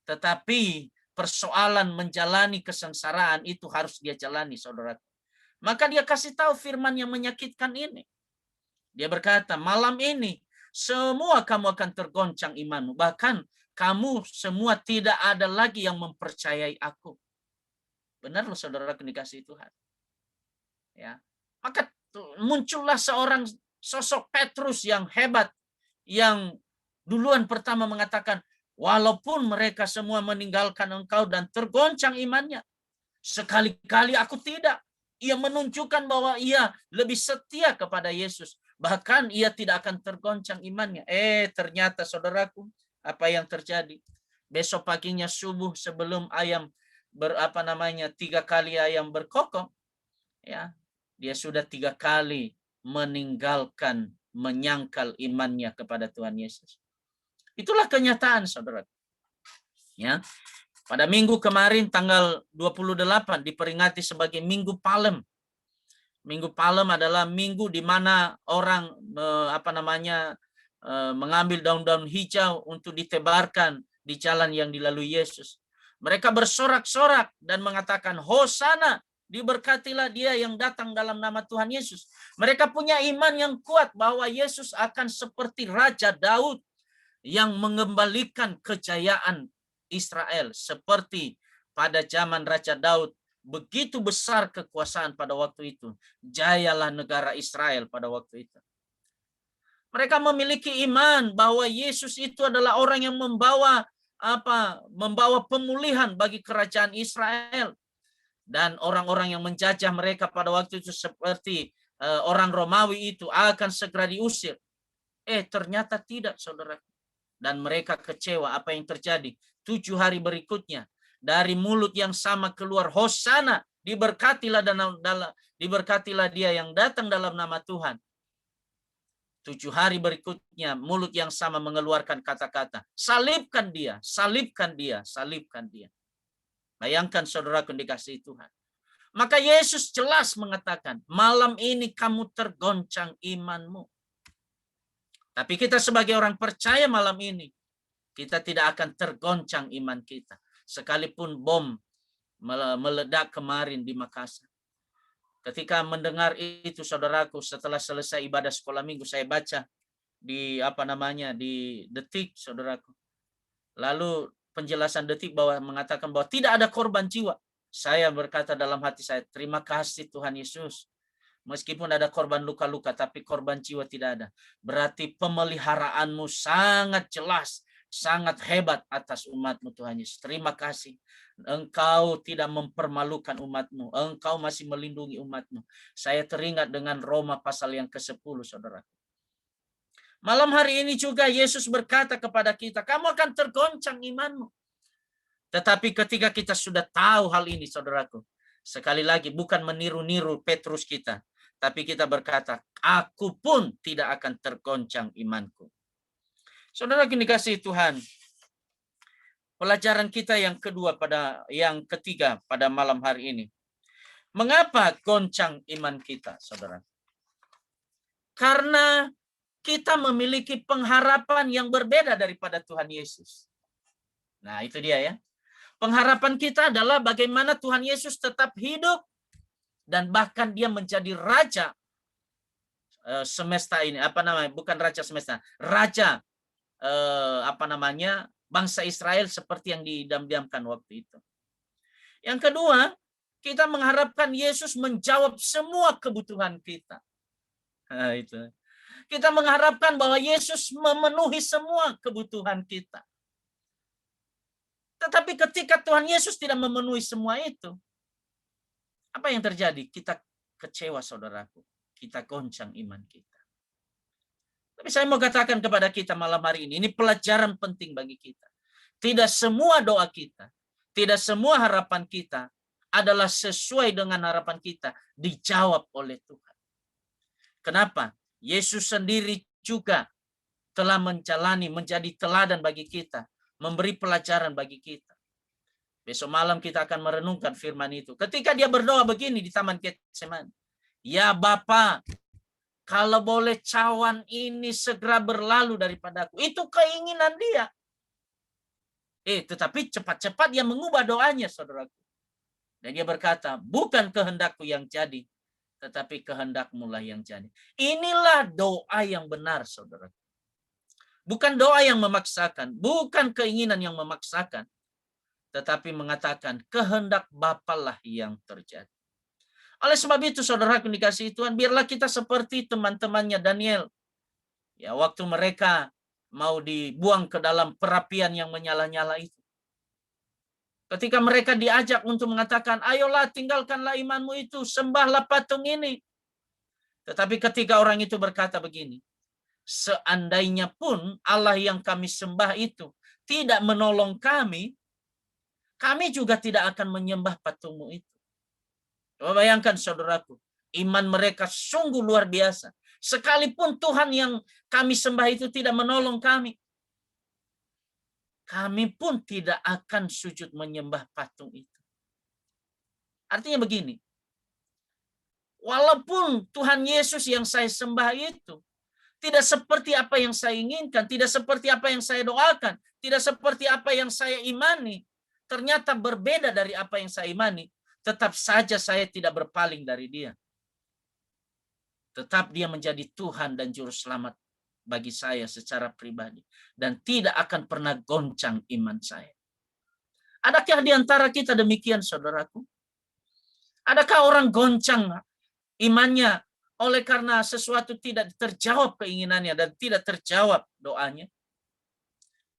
Tetapi persoalan menjalani kesengsaraan itu harus dia jalani, saudara. Maka dia kasih tahu firman yang menyakitkan ini. Dia berkata, malam ini semua kamu akan tergoncang imanmu. Bahkan kamu semua tidak ada lagi yang mempercayai aku. Benar loh, saudara dikasihi Tuhan. Ya. Maka muncullah seorang sosok Petrus yang hebat, yang duluan pertama mengatakan, walaupun mereka semua meninggalkan engkau dan tergoncang imannya, sekali-kali aku tidak. Ia menunjukkan bahwa ia lebih setia kepada Yesus. Bahkan ia tidak akan tergoncang imannya. Ternyata saudaraku, apa yang terjadi? Besok paginya subuh sebelum ayam 3 kali ayam berkokok, ya, dia sudah 3 kali meninggalkan, menyangkal imannya kepada Tuhan Yesus. Itulah kenyataan, saudara. Ya. Pada minggu kemarin tanggal 28 diperingati sebagai Minggu Palem. Minggu Palem adalah minggu di mana orang mengambil daun-daun hijau untuk ditebarkan di jalan yang dilalui Yesus. Mereka bersorak-sorak dan mengatakan, Hosana, diberkatilah dia yang datang dalam nama Tuhan Yesus. Mereka punya iman yang kuat bahwa Yesus akan seperti Raja Daud yang mengembalikan kejayaan Israel. Seperti pada zaman Raja Daud, begitu besar kekuasaan pada waktu itu. Jayalah negara Israel pada waktu itu. Mereka memiliki iman bahwa Yesus itu adalah orang yang membawa pemulihan bagi kerajaan Israel. Dan orang-orang yang menjajah mereka pada waktu itu seperti orang Romawi itu akan segera diusir. Ternyata tidak, saudara. Dan mereka kecewa. Apa yang terjadi? 7 hari berikutnya, dari mulut yang sama keluar, Hosana, diberkatilah dia yang datang dalam nama Tuhan. 7 hari berikutnya, mulut yang sama mengeluarkan kata-kata, salibkan dia, salibkan dia, salibkan dia. Bayangkan, saudaraku dikasihi Tuhan. Maka Yesus jelas mengatakan, malam ini kamu tergoncang imanmu. Tapi kita sebagai orang percaya malam ini, kita tidak akan tergoncang iman kita. Sekalipun bom meledak kemarin di Makassar. Ketika mendengar itu, saudaraku, setelah selesai ibadah sekolah minggu, saya baca di di Detik, saudaraku. Lalu penjelasan Detik mengatakan bahwa tidak ada korban jiwa. Saya berkata dalam hati saya, terima kasih Tuhan Yesus. Meskipun ada korban luka-luka, tapi korban jiwa tidak ada. Berarti pemeliharaanmu sangat jelas, sangat hebat atas umatmu Tuhan Yesus. Terima kasih. Engkau tidak mempermalukan umatmu. Engkau masih melindungi umatmu. Saya teringat dengan Roma pasal yang ke-10, saudara. Malam hari ini juga Yesus berkata kepada kita, kamu akan tergoncang imanmu. Tetapi ketika kita sudah tahu hal ini, saudaraku, sekali lagi bukan meniru-niru Petrus kita, tapi kita berkata, aku pun tidak akan tergoncang imanku. Saudara dikasihi Tuhan, pelajaran kita yang ketiga pada malam hari ini. Mengapa goncang iman kita, saudara? Karena kita memiliki pengharapan yang berbeda daripada Tuhan Yesus. Nah, itu dia ya. Pengharapan kita adalah bagaimana Tuhan Yesus tetap hidup dan bahkan dia menjadi raja semesta ini, bukan raja semesta, raja bangsa Israel seperti yang diidam-idamkan waktu itu. Yang kedua, kita mengharapkan Yesus menjawab semua kebutuhan kita. Nah, itu. Kita mengharapkan bahwa Yesus memenuhi semua kebutuhan kita. Tetapi ketika Tuhan Yesus tidak memenuhi semua itu, apa yang terjadi? Kita kecewa, saudaraku. Kita goncang iman kita. Tapi saya mau katakan kepada kita malam hari ini pelajaran penting bagi kita. Tidak semua doa kita, tidak semua harapan kita adalah sesuai dengan harapan kita dijawab oleh Tuhan. Kenapa? Yesus sendiri juga telah menjadi teladan bagi kita, memberi pelajaran bagi kita. Besok malam kita akan merenungkan firman itu. Ketika dia berdoa begini di Taman Getsemani, ya Bapa, kalau boleh cawan ini segera berlalu daripadaku. Itu keinginan dia. Tetapi cepat-cepat dia mengubah doanya, saudaraku. Dan dia berkata, bukan kehendakku yang jadi, tetapi kehendakmu lah yang jadi. Inilah doa yang benar, saudaraku. Bukan doa yang memaksakan, bukan keinginan yang memaksakan, tetapi mengatakan kehendak Bapa lah yang terjadi. Oleh sebab itu, saudaraku dikasihi Tuhan, biarlah kita seperti teman-temannya Daniel. Ya, waktu mereka mau dibuang ke dalam perapian yang menyala-nyala itu. Ketika mereka diajak untuk mengatakan, ayolah tinggalkanlah imanmu itu, sembahlah patung ini. Tetapi ketika orang itu berkata begini, seandainya pun Allah yang kami sembah itu tidak menolong kami, kami juga tidak akan menyembah patungmu itu. Coba bayangkan saudaraku, iman mereka sungguh luar biasa. Sekalipun Tuhan yang kami sembah itu tidak menolong kami, kami pun tidak akan sujud menyembah patung itu. Artinya begini, walaupun Tuhan Yesus yang saya sembah itu tidak seperti apa yang saya inginkan, tidak seperti apa yang saya doakan, tidak seperti apa yang saya imani, ternyata berbeda dari apa yang saya imani, tetap saja saya tidak berpaling dari dia. Tetap dia menjadi Tuhan dan Juru Selamat bagi saya secara pribadi. Dan tidak akan pernah goncang iman saya. Adakah di antara kita demikian, saudaraku? Adakah orang goncang imannya oleh karena sesuatu tidak terjawab keinginannya dan tidak terjawab doanya?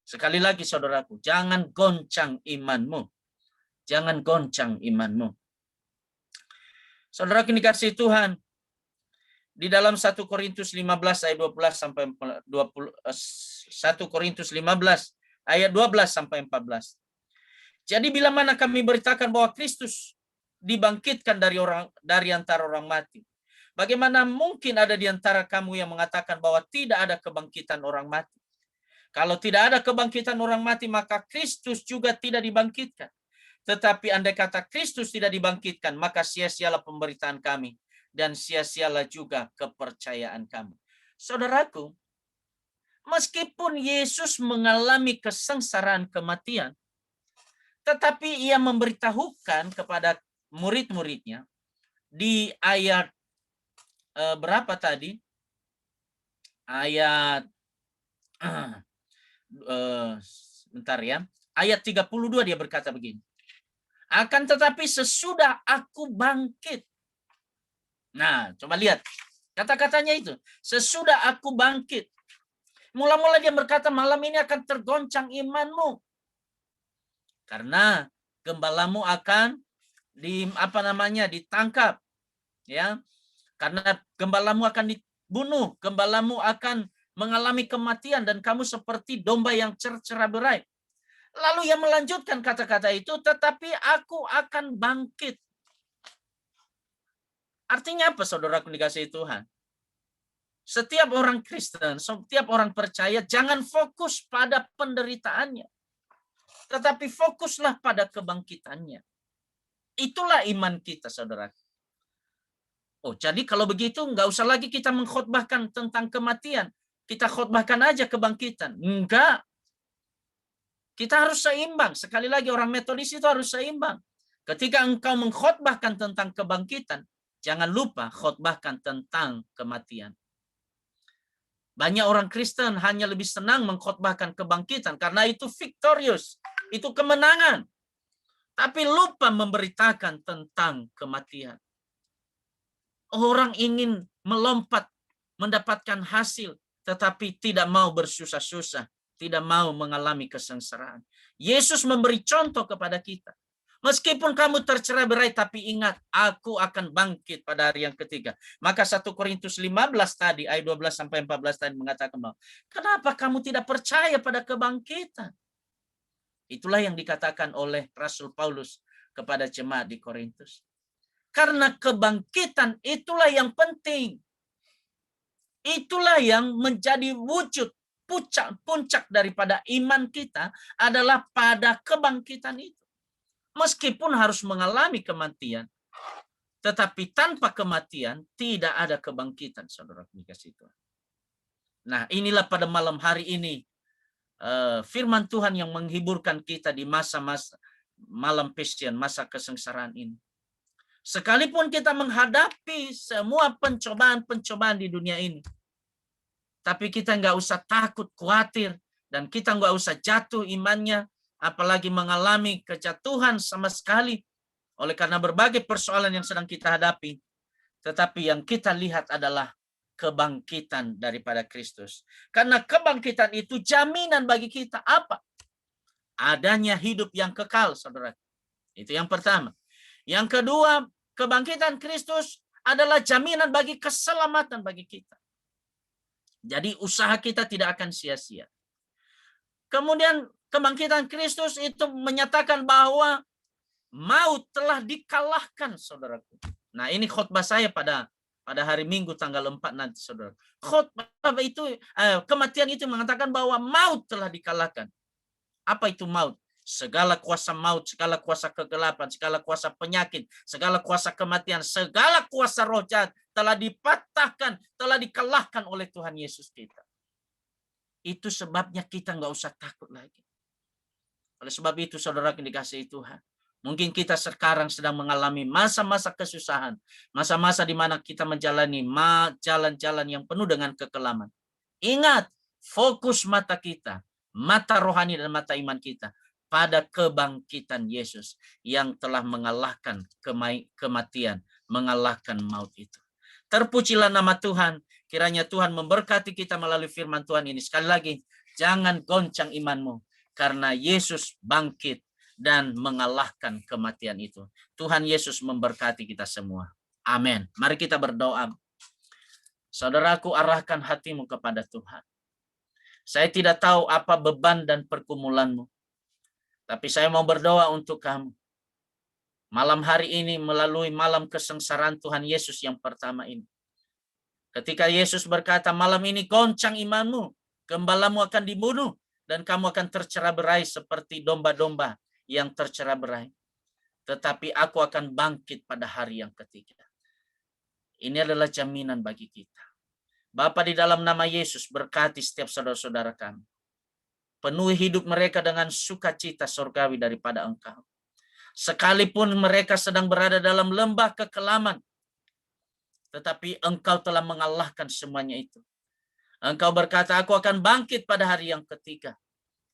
Sekali lagi, saudaraku, jangan goncang imanmu. Jangan goncang imanmu. Saudara dikasihi Tuhan, di dalam 1 Korintus 15 ayat 12 sampai 20, 1 Korintus 15 ayat 12 sampai 14. Jadi bila mana kami beritakan bahwa Kristus dibangkitkan dari antara orang mati, bagaimana mungkin ada di antara kamu yang mengatakan bahwa tidak ada kebangkitan orang mati? Kalau tidak ada kebangkitan orang mati, maka Kristus juga tidak dibangkitkan. Tetapi andai kata Kristus tidak dibangkitkan, maka sia-sialah pemberitaan kami dan sia-sialah juga kepercayaan kami. Saudaraku, meskipun Yesus mengalami kesengsaraan kematian, tetapi ia memberitahukan kepada murid-muridnya di ayat berapa tadi? Ayat bentar ya. Ayat 32 dia berkata begini. Akan tetapi sesudah aku bangkit. Nah, coba lihat. Kata-katanya itu. Sesudah aku bangkit. Mula-mula dia berkata malam ini akan tergoncang imanmu. Karena gembalamu akan ditangkap. Ya. Karena gembalamu akan dibunuh. Gembalamu akan mengalami kematian dan kamu seperti domba yang cercerai-berai. Lalu ia melanjutkan kata-kata itu, tetapi aku akan bangkit. Artinya apa, saudaraku dikasihi Tuhan? Setiap orang Kristen, setiap orang percaya, jangan fokus pada penderitaannya. Tetapi fokuslah pada kebangkitannya. Itulah iman kita, saudara. Oh, jadi kalau begitu, nggak usah lagi kita mengkhotbahkan tentang kematian. Kita khotbahkan aja kebangkitan. Enggak. Kita harus seimbang. Sekali lagi orang Metodis itu harus seimbang. Ketika engkau mengkhotbahkan tentang kebangkitan, jangan lupa khotbahkan tentang kematian. Banyak orang Kristen hanya lebih senang mengkhotbahkan kebangkitan karena itu victorious, itu kemenangan. Tapi lupa memberitakan tentang kematian. Orang ingin melompat mendapatkan hasil, tetapi tidak mau bersusah-susah. Tidak mau mengalami kesengsaraan. Yesus memberi contoh kepada kita Meskipun kamu tercerai-berai, tapi ingat, aku akan bangkit pada hari yang ketiga. Maka 1 Korintus 15 tadi, ayat 12 sampai 14 tadi mengatakan bahwa, kenapa kamu tidak percaya pada kebangkitan? Itulah yang dikatakan oleh Rasul Paulus kepada jemaat di Korintus. Karena kebangkitan itulah yang penting. Itulah yang menjadi wujud puncak daripada iman kita adalah pada kebangkitan itu. Meskipun harus mengalami kematian, tetapi tanpa kematian tidak ada kebangkitan, saudara kasih Tuhan. Nah, inilah pada malam hari ini firman Tuhan yang menghiburkan kita di masa-masa malam Passion, masa kesengsaraan ini. Sekalipun kita menghadapi semua pencobaan-pencobaan di dunia ini, tapi kita nggak usah takut, khawatir, dan kita nggak usah jatuh imannya, apalagi mengalami kejatuhan sama sekali oleh karena berbagai persoalan yang sedang kita hadapi. Tetapi yang kita lihat adalah kebangkitan daripada Kristus. Karena kebangkitan itu jaminan bagi kita apa? Adanya hidup yang kekal, saudara. Itu yang pertama. Yang kedua, kebangkitan Kristus adalah jaminan bagi keselamatan bagi kita. Jadi usaha kita tidak akan sia-sia. Kemudian kebangkitan Kristus itu menyatakan bahwa maut telah dikalahkan, saudaraku. Nah, ini khotbah saya pada hari Minggu tanggal 4 nanti, saudara. Khotbah itu, kematian itu mengatakan bahwa maut telah dikalahkan. Apa itu maut? Segala kuasa maut, segala kuasa kegelapan, segala kuasa penyakit, segala kuasa kematian, segala kuasa roh jahat telah dipatahkan, telah dikalahkan oleh Tuhan Yesus kita. Itu sebabnya kita nggak usah takut lagi. Oleh sebab itu, saudara yang dikasihi Tuhan, mungkin kita sekarang sedang mengalami masa-masa kesusahan, masa-masa di mana kita menjalani jalan-jalan yang penuh dengan kekelaman. Ingat, fokus mata kita, mata rohani dan mata iman kita pada kebangkitan Yesus yang telah mengalahkan kematian, mengalahkan maut itu. Terpujilah nama Tuhan. Kiranya Tuhan memberkati kita melalui firman Tuhan ini. Sekali lagi, jangan goncang imanmu, karena Yesus bangkit dan mengalahkan kematian itu. Tuhan Yesus memberkati kita semua. Amin. Mari kita berdoa. Saudaraku, arahkan hatimu kepada Tuhan. Saya tidak tahu apa beban dan pergumulanmu, tapi saya mau berdoa untuk kamu. Malam hari ini melalui malam kesengsaraan Tuhan Yesus yang pertama ini. Ketika Yesus berkata, malam ini goncang imanmu, gembalamu akan dibunuh, dan kamu akan tercerai-berai seperti domba-domba yang tercerai-berai. Tetapi aku akan bangkit pada hari yang ketiga. Ini adalah jaminan bagi kita. Bapa, di dalam nama Yesus, berkati setiap saudara-saudara kami. Penuhi hidup mereka dengan sukacita surgawi daripada Engkau. Sekalipun mereka sedang berada dalam lembah kekelaman, tetapi Engkau telah mengalahkan semuanya itu. Engkau berkata, aku akan bangkit pada hari yang ketiga.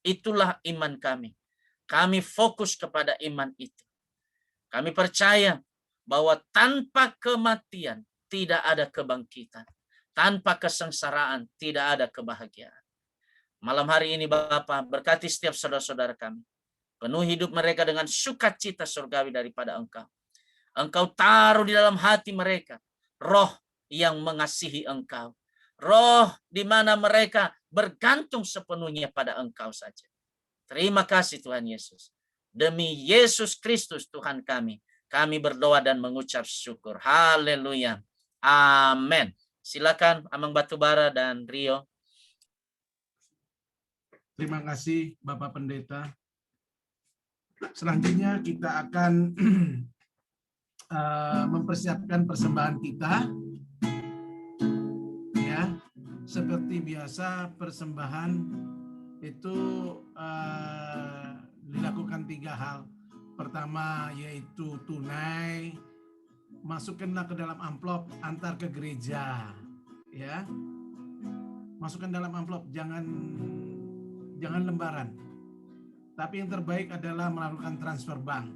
Itulah iman kami. Kami fokus kepada iman itu. Kami percaya bahwa tanpa kematian tidak ada kebangkitan. Tanpa kesengsaraan tidak ada kebahagiaan. Malam hari ini Bapa, berkati setiap saudara-saudara kami. Penuhi hidup mereka dengan sukacita surgawi daripada Engkau. Engkau taruh di dalam hati mereka roh yang mengasihi Engkau. Roh di mana mereka bergantung sepenuhnya pada Engkau saja. Terima kasih Tuhan Yesus. Demi Yesus Kristus Tuhan kami berdoa dan mengucap syukur. Haleluya. Amin. Silakan Amang Batubara dan Rio. Terima kasih Bapak Pendeta. Selanjutnya kita akan mempersiapkan persembahan kita. Ya, seperti biasa persembahan itu dilakukan 3 hal. Pertama yaitu tunai, masukkanlah ke dalam amplop, antar ke gereja, ya. Masukkan dalam amplop, jangan lembaran. Tapi yang terbaik adalah melakukan transfer bank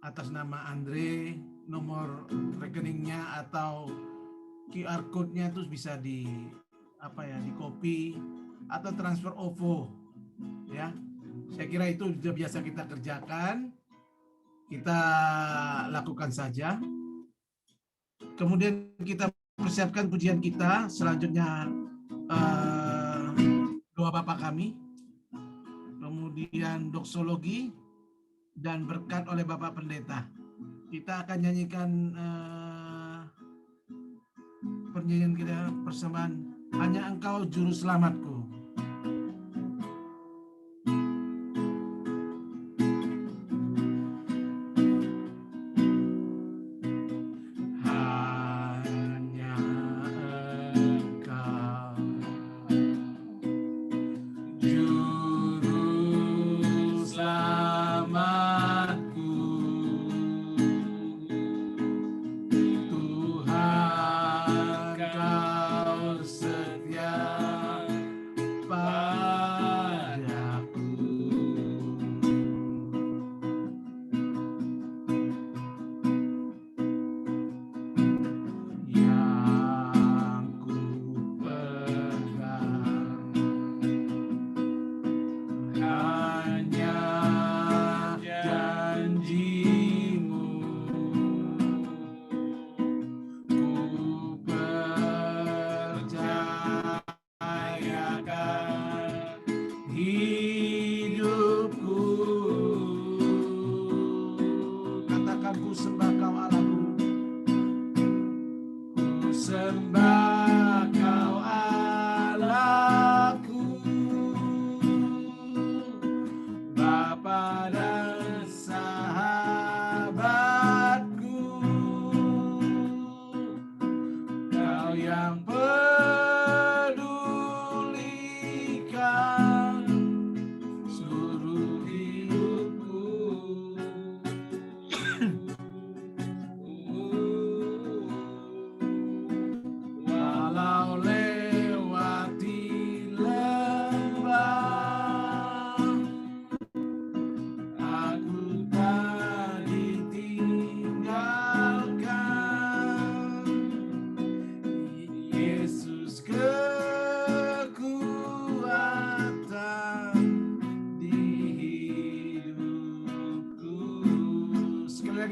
atas nama Andre, nomor rekeningnya atau QR code-nya itu bisa di copy atau transfer OVO, ya. Saya kira itu sudah biasa kita kerjakan. kita lakukan saja. Kemudian kita persiapkan pujian kita. Selanjutnya doa Bapa kami, kemudian doksologi, dan berkat oleh Bapak Pendeta. Kita akan nyanyikan pernyanyian kita persembahan Hanya Engkau Juru Selamatku.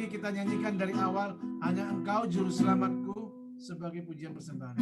Kita nyanyikan dari awal, Hanya Engkau Juru Selamatku, sebagai pujian persembahan.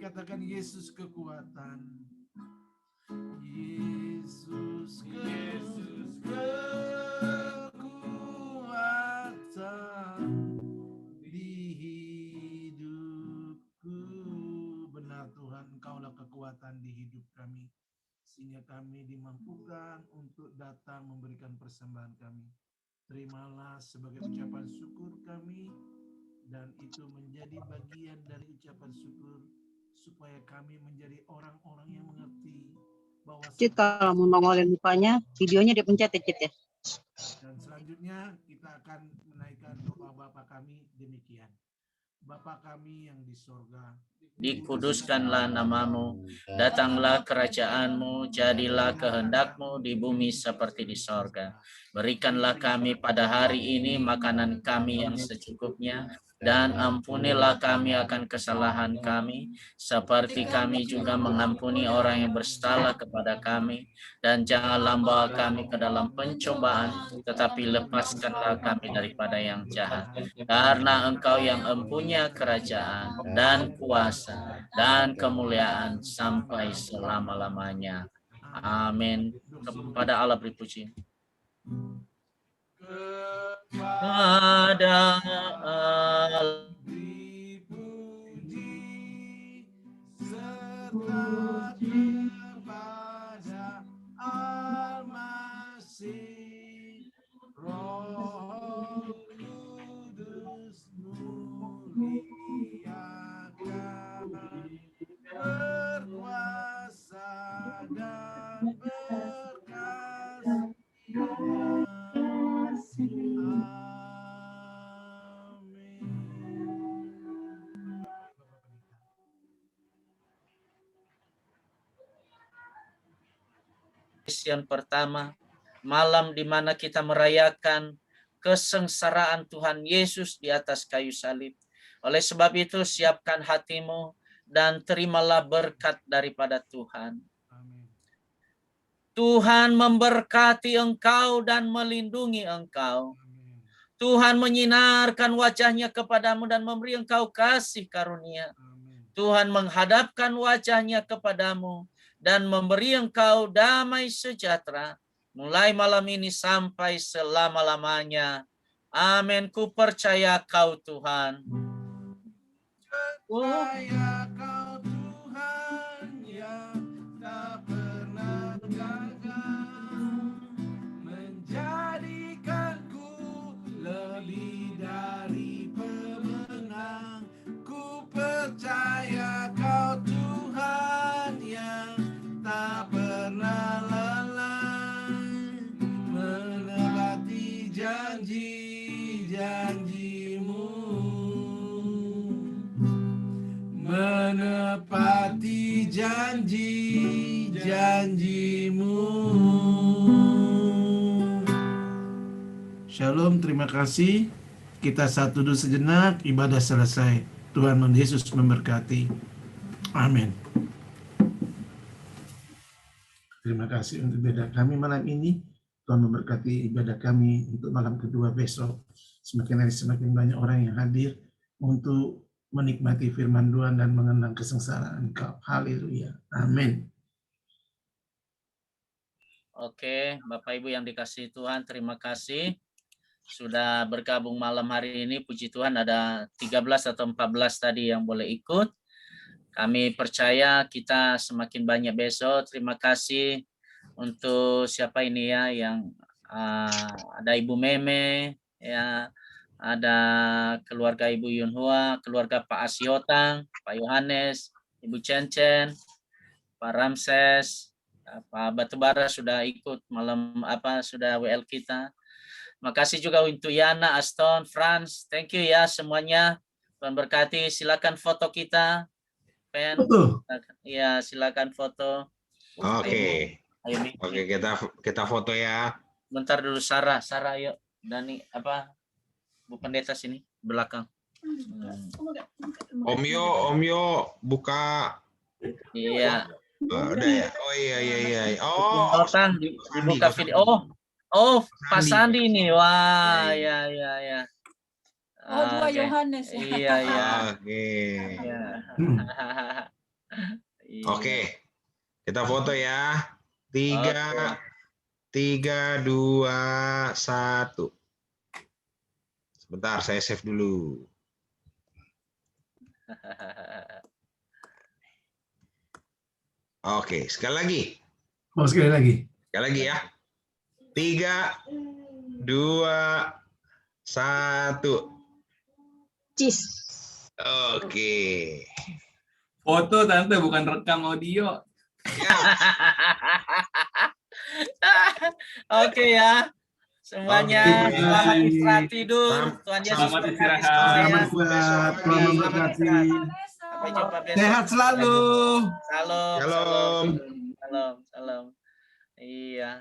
Katakan Yesus kekuatan. Yesus kekuatan di hidupku. Benar Tuhan, Engkaulah kekuatan di hidup kami, sehingga kami dimampukan untuk datang memberikan persembahan kami. Terimalah sebagai ucapan syukur kami dan itu menjadi bagian dari ucapan syukur supaya kami menjadi orang-orang yang mengerti bahwa Cit, kalau mau nongolin mukanya, videonya dipencet ya, Cit ya. dan selanjutnya kita akan menaikkan doa Bapa kami demikian. Bapa kami yang di sorga, Dikuduskanlah namamu, datanglah kerajaanmu, jadilah kehendakmu di bumi seperti di sorga. Berikanlah kami pada hari ini makanan kami yang secukupnya, dan ampunilah kami akan kesalahan kami, seperti kami juga mengampuni orang yang bersalah kepada kami. Dan janganlah bawa kami ke dalam pencobaan, tetapi lepaskanlah kami daripada yang jahat. Karena Engkau yang empunya kerajaan dan kuasa dan kemuliaan sampai selama-lamanya. Amin. Kepada Allah beri puji. Kepada Allah dipuji serta kepada Al-Masih, Roh Kudus muliakan, berkuasa dan berkasih. yang pertama, malam di mana kita merayakan kesengsaraan Tuhan Yesus di atas kayu salib. Oleh sebab itu, siapkan hatimu dan terimalah berkat daripada Tuhan. Tuhan memberkati engkau dan melindungi engkau. Tuhan menyinarkan wajahnya kepadamu dan memberi engkau kasih karunia. Tuhan menghadapkan wajahnya kepadamu dan memberi engkau damai sejahtera mulai malam ini sampai selama-lamanya. Amin. Ku percaya kau Tuhan. Percaya kau Tuhan yang tak pernah gagal, menjadikanku lebih dari pemenang. Ku percaya kau Tuhan yang tak pernah lelah, menepati janji-janjimu, menepati janji-janjimu. Shalom, terima kasih. Kita satu dulu sejenak, ibadah selesai. Tuhan Yesus memberkati. Amin. Terima kasih untuk ibadah kami malam ini. Tuhan memberkati ibadah kami untuk malam kedua besok. Semakin hari semakin banyak orang yang hadir untuk menikmati firman Tuhan dan mengenang kesengsaraan Engkau. Haleluya. Amin. Oke, Bapak Ibu yang dikasihi Tuhan, terima kasih sudah bergabung malam hari ini. Puji Tuhan ada 13 atau 14 tadi yang boleh ikut. Kami percaya kita semakin banyak besok. Terima kasih untuk siapa ini ya yang ada Ibu Meme, ya, ada keluarga Ibu Yunhua, keluarga Pak Asiotang, Pak Yohanes, Ibu Cencen, Pak Ramses, Pak Batubara sudah ikut malam sudah WL kita. Makasih juga untuk Yana, Aston, Franz, thank you ya semuanya. Tuhan berkati. Silakan foto kita. Pen. Ya, silakan foto. Oke. Ayo, Oke, kita foto ya. Bentar dulu Sarah yuk. Dani Bu Pendeta sini belakang. Om Yo buka. Iya. Udah ya. Oh iya. Oh, dibuka video. Oh, Pak Sandi nih. Wah, ya. Oh, dua Yohanes. Iya. Oke. Iya. Oke. Kita foto ya. 3, 2, 1. Sebentar, saya save dulu. Oke, sekali lagi. Oh, sekali lagi. Sekali lagi ya. 3, 2, 1. Cis. Oke. Foto tante bukan rekam audio. Oke ya. Semuanya Oke. selamat istirahat tidur. Tuhan Yesus Selamat memberkati istirahat. semua ya. Selamat istirahat, Tuhan Selamat memberkati. istirahat. Sampai jumpa besok. Sehat selalu. Salam, Shalom. salam, salam, salam. Iya.